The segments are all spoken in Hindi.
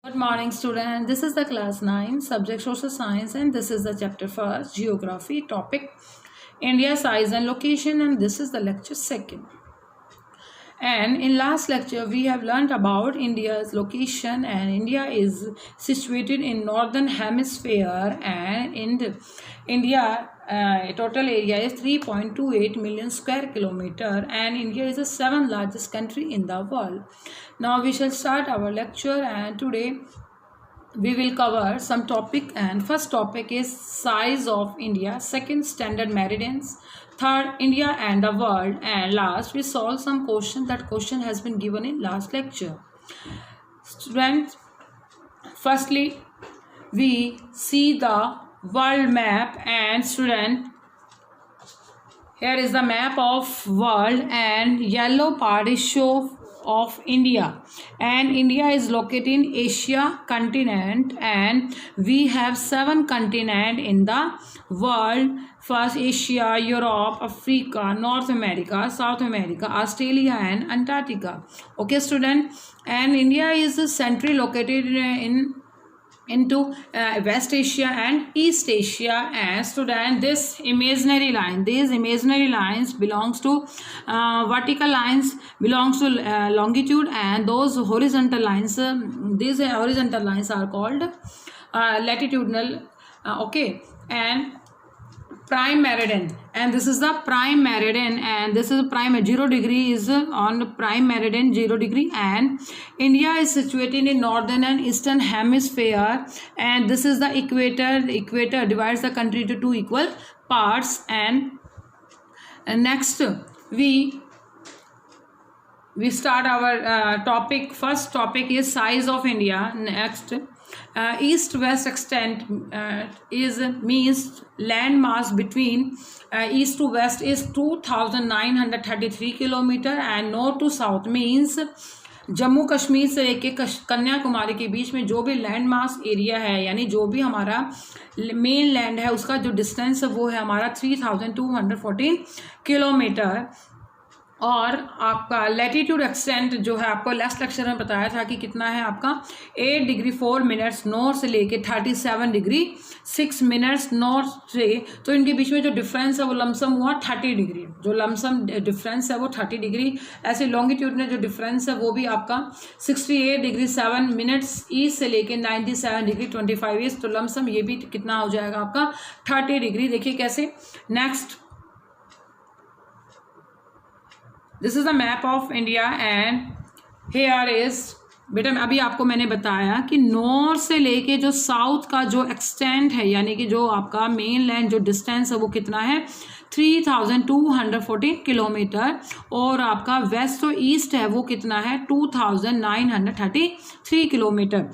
Good morning, student. This is the class 9 subject social science, and this is the chapter first geography topic India size and location, and this is the lecture second. And in last lecture we have learned about India's location, and India is situated in northern hemisphere, and in India total area is 3.28 million square kilometer, and India is the seventh largest country in the world. Now we shall start our lecture, and today we will cover some topic. And first topic is size of India, second standard meridians, third India and the world, and last we solve some question. That question has been given in last lecture. Students, firstly we see the world map, and student, here is the map of world, and yellow part is show of India, and India is located in Asia continent, and we have 7 continents in the world. First Asia, Europe, Africa, North America, South America, Australia and Antarctica. Okay student, and India is centrally located into West Asia and East Asia. And student, these imaginary lines belongs to vertical lines belongs to longitude, and those horizontal lines these horizontal lines are called latitudinal. Okay, and prime meridian, and this is the prime meridian, and this is prime 0 degree is on prime meridian 0 degree, and India is situated in northern and eastern hemisphere, and this is the equator. The equator divides the country into 2 equal parts. And next we start our topic. First topic is size of India. Next, east west extent means land mass between east to west is 2933 kilometer, and north to south means Jammu Kashmir से लेके कन्याकुमारी के बीच में जो भी लैंड मास एरिया है, यानी जो भी हमारा मेन लैंड है, उसका जो डिस्टेंस है वो है हमारा 3214 किलोमीटर। और आपका लैटिट्यूड एक्सटेंट जो है आपको लास्ट लेक्चर में बताया था कि कितना है आपका 8 डिग्री 4 मिनट्स नॉर्थ से लेके 37 डिग्री 6 मिनट्स नॉर्थ से, तो इनके बीच में जो डिफरेंस है वो लमसम हुआ 30 डिग्री। जो लमसम डिफरेंस है वो 30 डिग्री। ऐसे लॉन्गिट्यूड में जो डिफरेंस है वो भी आपका 68 डिग्री 7 मिनट्स ईस्ट से लेके 97 डिग्री 25 ईस्ट, तो लमसम ये भी कितना हो जाएगा आपका 30 डिग्री। देखिए कैसे। Next, this is the map of India, and here is, बेटा अभी आपको मैंने बताया कि नॉर्थ से लेके जो साउथ का जो एक्सटेंट है, यानी कि जो आपका मेन लैंड जो डिस्टेंस है वो कितना है 3214 किलोमीटर, और आपका वेस्ट तो ईस्ट है वो कितना है 2933 किलोमीटर।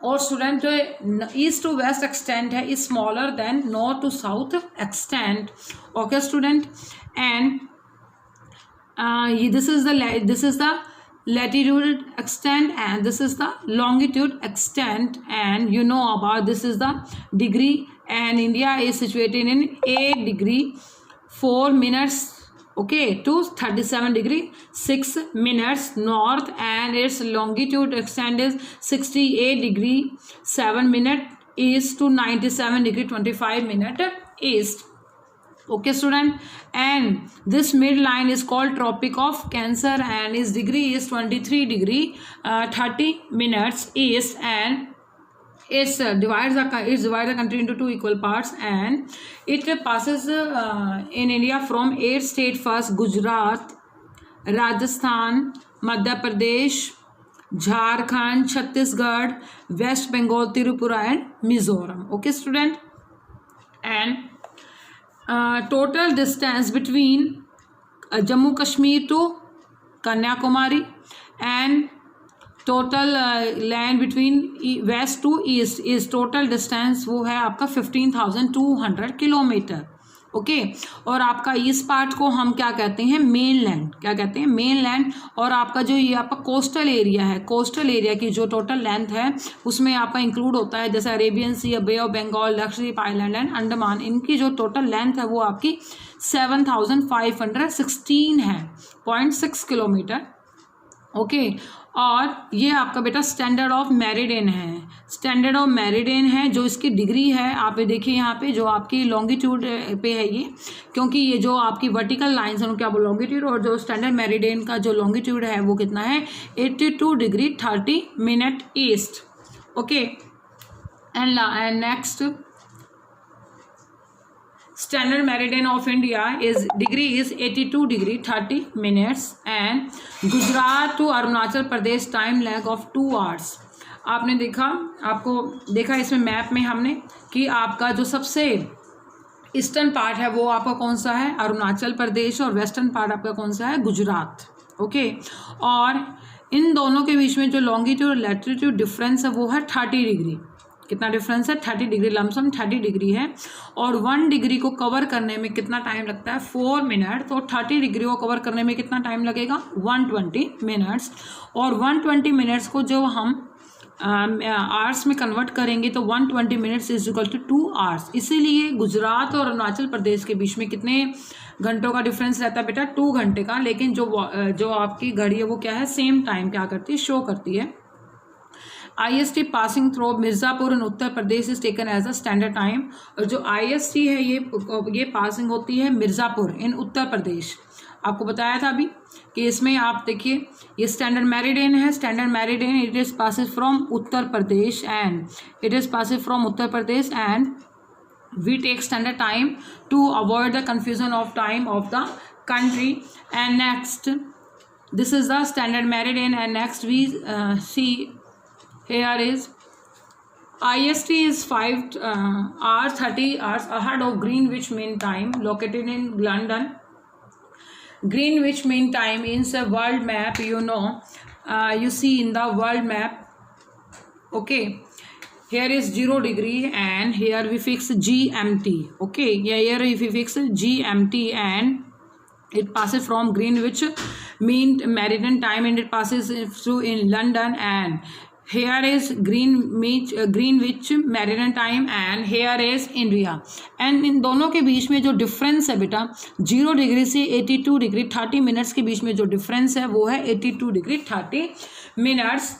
और स्टूडेंट जो ईस्ट टू वेस्ट एक्सटेंट है is smaller than north to south extent. Okay student, and this is the latitude extent, and this is the longitude extent, and you know about this is the degree, and India is situated in 8 degree 4 minutes okay to 37 degree 6 minutes north, and its longitude extent is 68 degree 7 minute east to 97 degree 25 minute east. Okay student, and this midline is called Tropic of Cancer, and its degree is 23 degree 30 minutes east, and it divides the country into 2 equal parts, and it passes in India from 8 states first: Gujarat, Rajasthan, Madhya Pradesh, Jharkhand, Chhattisgarh, West Bengal, Tripura and Mizoram. Okay student, and total distance between Jammu Kashmir to Kanyakumari, and total land between west to east is total distance वो है आपका 15,200 किलोमीटर। ओके, और आपका इस पार्ट को हम क्या कहते हैं मेन लैंड, क्या कहते हैं मेन लैंड। और आपका जो ये आपका कोस्टल एरिया है, कोस्टल एरिया की जो टोटल लेंथ है उसमें आपका इंक्लूड होता है जैसे Arabian Sea, Bay of Bengal, Lakshadweep island and Andaman, इनकी जो टोटल लेंथ है वो आपकी 7,516 है 0.6 किलोमीटर। ओके, और ये आपका बेटा स्टैंडर्ड ऑफ मेरिडियन है, स्टैंडर्ड ऑफ मेरिडियन है जो इसकी डिग्री है। आप देखिए यहाँ पे जो आपकी लॉन्गिट्यूड पे है ये, क्योंकि ये जो आपकी वर्टिकल लाइन्स हैं उनका लॉन्गिट्यूड, और जो स्टैंडर्ड मेरिडियन का जो लॉन्गिट्यूड है वो कितना है 82 degree 30 minute east. Okay, and next standard meridian of India is 82 degree 30 minutes and Gujarat to Arunachal Pradesh time lag of 2 hours। आपने देखा, आपको देखा इसमें मैप में हमने कि आपका जो सबसे ईस्टर्न पार्ट है वो आपका कौन सा है, अरुणाचल प्रदेश, और वेस्टर्न पार्ट आपका कौन सा है, गुजरात। ओके, और इन दोनों के बीच में जो लॉन्गिट्यूड और लैटिट्यूड डिफरेंस है वो है 30 डिग्री। कितना डिफरेंस है, 30 डिग्री, लमसम 30 डिग्री है। और 1 डिग्री को कवर करने में कितना टाइम लगता है, 4 मिनट। तो 30 डिग्री को कवर करने में कितना टाइम लगेगा, 120 मिनट्स। और 120 मिनट्स को जो हम आवर्स में कन्वर्ट करेंगे तो 120 minutes is equal to 2 hours. इसीलिए गुजरात और अरुणाचल प्रदेश के बीच में कितने घंटों का डिफरेंस रहता है बेटा, 2 घंटे का। लेकिन जो आपकी घड़ी है वो क्या है, सेम टाइम क्या करती है, शो करती है। IST passing through Mirzapur in Uttar Pradesh is taken as a standard time. और जो IST है ये पासिंग होती है मिर्ज़ापुर इन उत्तर प्रदेश। आपको बताया था अभी कि इसमें आप देखिए ये स्टैंडर्ड मेरिडियन है, standard meridian it is passes from Uttar Pradesh and it is passes from Uttar Pradesh and we take standard time to avoid the confusion of time of the country। and next this is the standard meridian and next we see here is IST is 5 hours 30 hours ahead of Greenwich Mean Time located in London। Greenwich Mean Time in the world map, you know, you see in the world map, okay, here is 0 degree and here we fix GMT, okay, yeah, here if we fix GMT and it passes from Greenwich Mean Meridian time and it passes through in London, and here is Greenwich Meridian time and here is India। and इन दोनों के बीच में जो डिफरेंस है बेटा 0 डिग्री से 82 डिग्री 30 मिनट्स के बीच में जो डिफरेंस है वो है 82 डिग्री 30 मिनट्स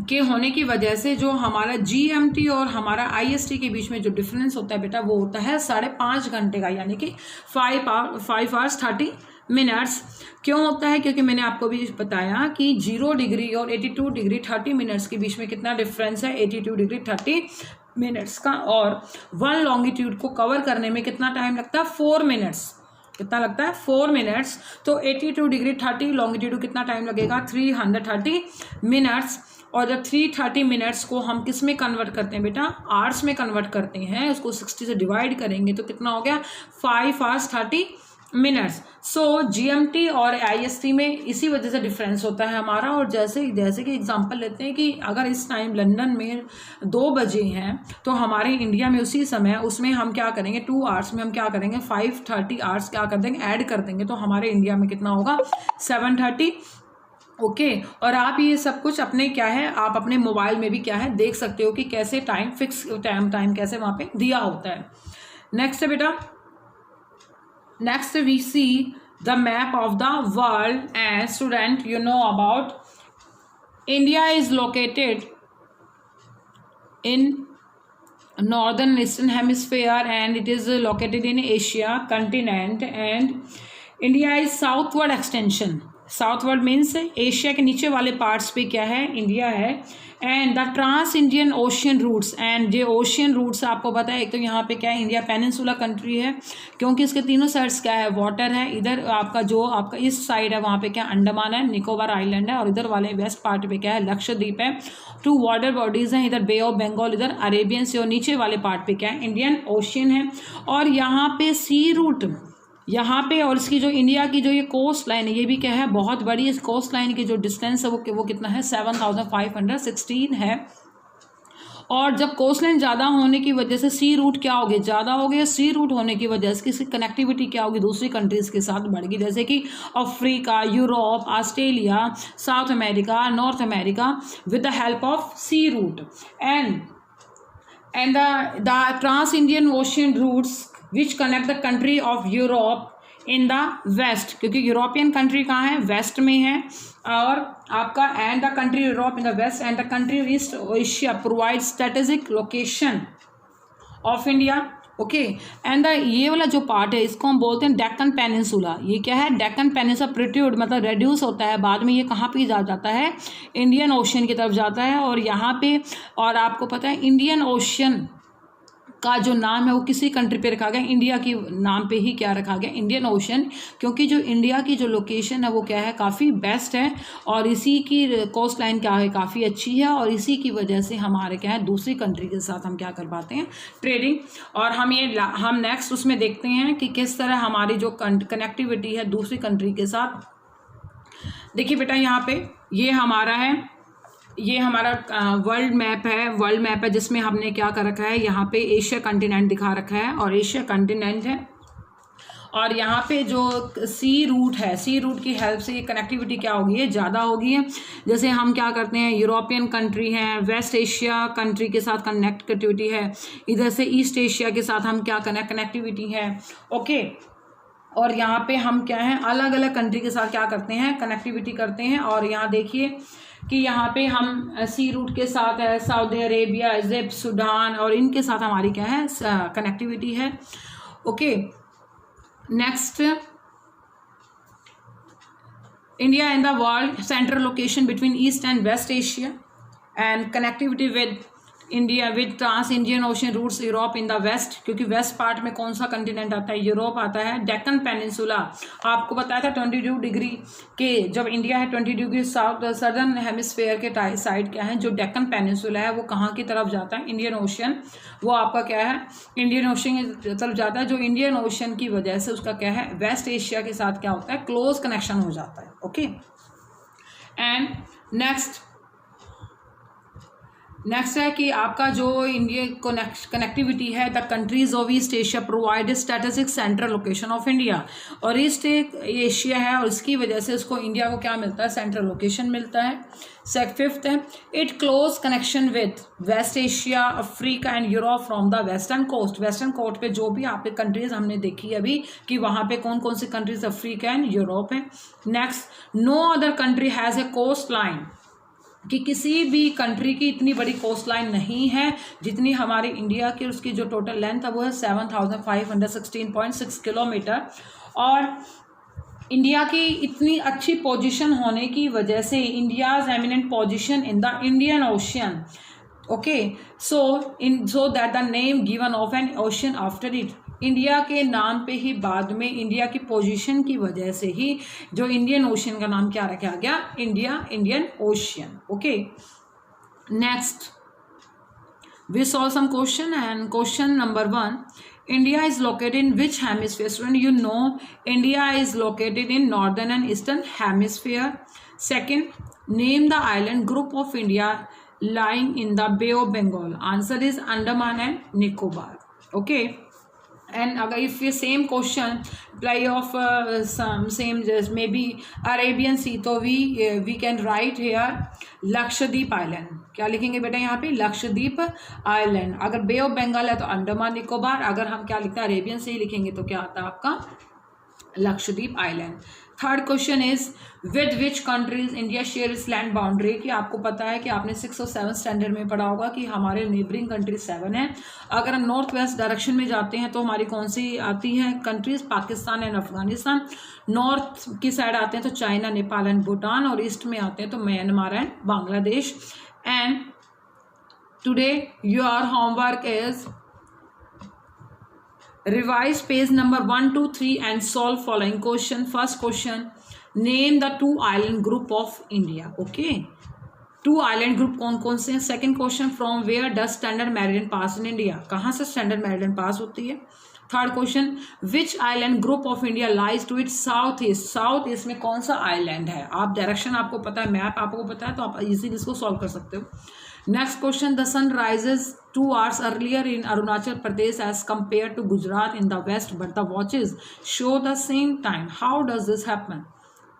के होने की वजह से जो हमारा GMT और हमारा IST के बीच में जो डिफरेंस होता है बेटा वो होता है 5.5 घंटे का, यानी कि 5 hours 30 मिनट्स। क्यों होता है, क्योंकि मैंने आपको भी बताया कि 0 डिग्री और 82 डिग्री 30 मिनट्स के बीच में कितना डिफरेंस है, 82 डिग्री 30 मिनट्स का। और 1 लॉन्गिट्यूड को कवर करने में कितना टाइम लगता है, 4 मिनट्स। कितना लगता है, 4 मिनट्स। तो 82 डिग्री 30 लॉन्गिट्यूड कितना टाइम लगेगा, 330 मिनट्स। और जब 330 मिनट्स को हम किस में कन्वर्ट करते हैं बेटा, आवर्स में कन्वर्ट करते हैं, उसको 60 से डिवाइड करेंगे तो कितना हो गया, 5 hours 30 मिनट्स। सो GMT और IST में इसी वजह से डिफरेंस होता है हमारा। और जैसे कि एग्जांपल लेते हैं कि अगर इस टाइम लंदन में 2 बजे हैं तो हमारे इंडिया में उसी समय उसमें हम क्या करेंगे, 2 आवर्स में हम क्या करेंगे, 530 आवर्स क्या कर देंगे, ऐड कर देंगे, तो हमारे इंडिया में कितना होगा, 730। ओके, और आप ये सब कुछ अपने क्या है, आप अपने मोबाइल में भी क्या है देख सकते हो कि कैसे टाइम फिक्स टाइम कैसे वहाँ पे दिया होता है। नेक्स्ट है बेटा, next we see the map of the world, and student you know about India is located in northern eastern hemisphere and it is located in Asia continent, and India is southward extension। Southward means Asia के नीचे वाले पार्ट्स पे क्या है, इंडिया है। And the trans Indian ocean routes, and जो ओशियन रूट्स आपको पता है, एक तो यहाँ पे क्या है, इंडिया पेनिनसुला कंट्री है क्योंकि इसके तीनों साइड्स क्या है, वाटर है। इधर आपका जो आपका ईस्ट साइड है वहाँ पे क्या अंडमान है, निकोबार आइलैंड है, और इधर वाले वेस्ट पार्ट पे क्या है, लक्षद्वीप है। 2 वाटर बॉडीज़ हैं, इधर बे ऑफ बंगाल, इधर अरेबियन सी, और नीचे वाले पार्ट पे क्या है, इंडियन ओशियन है। और यहाँ पे सी रूट यहाँ पे, और इसकी जो इंडिया की जो ये कोस्ट लाइन है ये भी क्या है, बहुत बड़ी। इस कोस्ट लाइन की जो डिस्टेंस है वो कितना है, 7516 है। और जब कोस्ट लाइन ज़्यादा होने की वजह से सी रूट क्या हो गया, ज़्यादा हो गया। सी रूट होने की वजह से इसकी कनेक्टिविटी क्या होगी, दूसरी कंट्रीज़ के साथ बढ़ेगी, जैसे कि Africa, Europe, Australia, South America, North America, with the help of sea route. And the trans Indian ocean routes which connect the country of Europe in the west, क्योंकि यूरोपियन कंट्री कहाँ है, वेस्ट में है, और आपका and the country Europe in the west and the country east Asia provide strategic location of India. Okay and the ये वाला जो पार्ट है इसको हम बोलते हैं डेक्कन पेनिनसुला। ये क्या है? डेक्कन पेनिनसुला प्रोट्रूड मतलब रेड्यूस होता है, बाद में ये कहाँ पे जाता है? इंडियन ओशन की तरफ जाता है। और यहाँ पे और आपको पता है इंडियन ओशन का जो नाम है वो किसी कंट्री पे रखा गया? इंडिया की नाम पे ही क्या रखा गया? इंडियन ओशन, क्योंकि जो इंडिया की जो लोकेशन है वो क्या है? काफ़ी बेस्ट है और इसी की कोस्ट लाइन क्या है? काफ़ी अच्छी है और इसी की वजह से हमारे क्या है दूसरी कंट्री के साथ हम क्या कर पाते हैं? ट्रेडिंग। और हम नेक्स्ट उसमें देखते हैं कि किस तरह हमारी जो कनेक्टिविटी है दूसरी कंट्री के साथ। देखिए बेटा यहाँ पे ये हमारा वर्ल्ड मैप है जिसमें हमने क्या कर रखा है? यहाँ पे एशिया कंटिनेंट दिखा रखा है और एशिया कंटिनेंट है और यहाँ पे जो सी रूट है, सी रूट की हेल्प से ये कनेक्टिविटी क्या होगी? है ज़्यादा होगी है। जैसे हम क्या करते हैं, यूरोपियन कंट्री हैं, वेस्ट एशिया कंट्री के साथ कनेक्टिविटी है, इधर से ईस्ट एशिया के साथ हम क्या कनेक्टिविटी है। ओके और यहाँ पे हम क्या है अलग अलग कंट्री के साथ क्या करते हैं? कनेक्टिविटी करते हैं। और यहाँ देखिए कि यहाँ पे हम सी रूट के साथ है सऊदी अरेबिया, इजिप्ट, सूडान और इनके साथ हमारी क्या है? कनेक्टिविटी है। Okay next, India in the world central location between east and west Asia and connectivity with India with trans Indian ocean routes Europe in the west, क्योंकि वेस्ट पार्ट में कौन सा कंटिनेंट आता है? यूरोप आता है। डेक्कन पेनिनसुला आपको बताया था 22 डिग्री के, जब इंडिया है 20 डिग्री साउथ सदर्न हेमिस्फेयर के साइड क्या है? जो डेक्कन पेनिनसुला है वो कहाँ की तरफ जाता है? Indian ocean. वो आपका क्या है? इंडियन ओशन की तरफ जाता है, जो इंडियन ओशन की वजह से उसका क्या है? वेस्ट एशिया के साथ क्या होता है? क्लोज कनेक्शन हो जाता है। ओके एंड नेक्स्ट है कि आपका जो इंडिया कनेक्टिविटी है the countries of east Asia provide strategic central location of India. और ईस्ट एशिया है और इसकी वजह से उसको इंडिया को क्या मिलता है? सेंट्रल लोकेशन मिलता है। फिफ्थ है it close connection with west Asia, Africa and Europe from the western coast. Western coast पे जो भी आपके कंट्रीज हमने देखी अभी कि वहाँ पे कौन कौन सी कंट्रीज अफ्रीका एंड यूरोप है। Next, no other country has a coast line, कि किसी भी कंट्री की इतनी बड़ी कोस्ट लाइन नहीं है जितनी हमारी इंडिया की। उसकी जो टोटल लेंथ है वो है 7516.6 किलोमीटर। और इंडिया की इतनी अच्छी पोजीशन होने की वजह से India's eminent position in the Indian ocean. Okay so that the name given of N ocean after it, India के नाम पे ही बाद में इंडिया की पोजीशन की वजह से ही जो इंडियन ओशन का नाम क्या रखा गया? Indian ocean. Okay next we solve some question and question number 1, India is located in which hemisphere? Student you know India is located in northern and eastern hemisphere. Second, name the island group of India lying in the Bay of Bengal. Answer is Andaman and Nicobar. Okay, and if you same question apply of some same maybe Arabian Sea, तो we can write here Lakshadweep island. क्या लिखेंगे बेटा यहाँ पे? लक्षद्वीप आइलैंड। अगर बे ऑफ बंगाल है तो अंडमान निकोबार। अगर हम क्या लिखते हैं अरेबियन सी लिखेंगे तो क्या आता है आपका? Lakshadweep island. Third question is with which countries India share its land boundary, कि आपको पता है कि आपने 6 और 7 स्टैंडर्ड में पढ़ा होगा कि हमारे नेबरिंग कंट्रीज 7 हैं। अगर हम नॉर्थ वेस्ट डायरेक्शन में जाते हैं तो हमारी कौन सी आती है countries? Pakistan and Afghanistan. North की साइड आते हैं तो चाइना, नेपाल एंड भूटान। और ईस्ट में आते हैं तो Myanmar and Bangladesh. And today your homework is revise page number 1, 2, 3 and solve following question. First question, name the 2 island group of India. Okay, 2 island group कौन कौन से हैं? Second question, from where does standard meridian pass in India? कहाँ से standard meridian pass होती है? Third question, which island group of India lies to its south east? South east में कौन सा आइलैंड है? आप डायरेक्शन आपको पता है, मैप आपको पता है तो आप इजीली इसको सॉल्व कर सकते हो। Next question, the sun rises 2 hours earlier in Arunachal Pradesh as compared to Gujarat in the west, but the watches show the same time. How does this happen?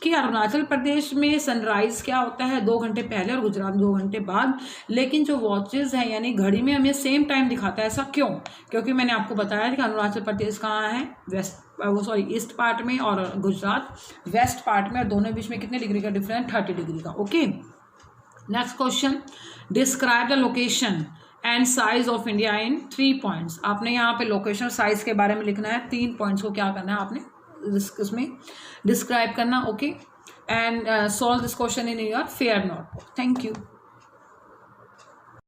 कि अरुणाचल प्रदेश में सनराइज़ क्या होता है 2 घंटे पहले और गुजरात 2 घंटे बाद, लेकिन जो वॉचेस हैं यानी घड़ी में हमें सेम टाइम दिखाता है। ऐसा क्यों? क्योंकि मैंने आपको बताया कि अरुणाचल प्रदेश कहाँ है, ईस्ट पार्ट में, और गुजरात वेस्ट पार्ट में, और दोनों बीच में कितने डिग्री का डिफरेंस, 30 डिग्री का। Okay, next question, describe the location and size of India in 3 points. आपने यहाँ पे लोकेशन साइज के बारे में लिखना है, 3 पॉइंट्स को क्या करना है आपने इसमें डिस्क्राइब करना। Okay, and solve this question in your fair notebook. Thank you.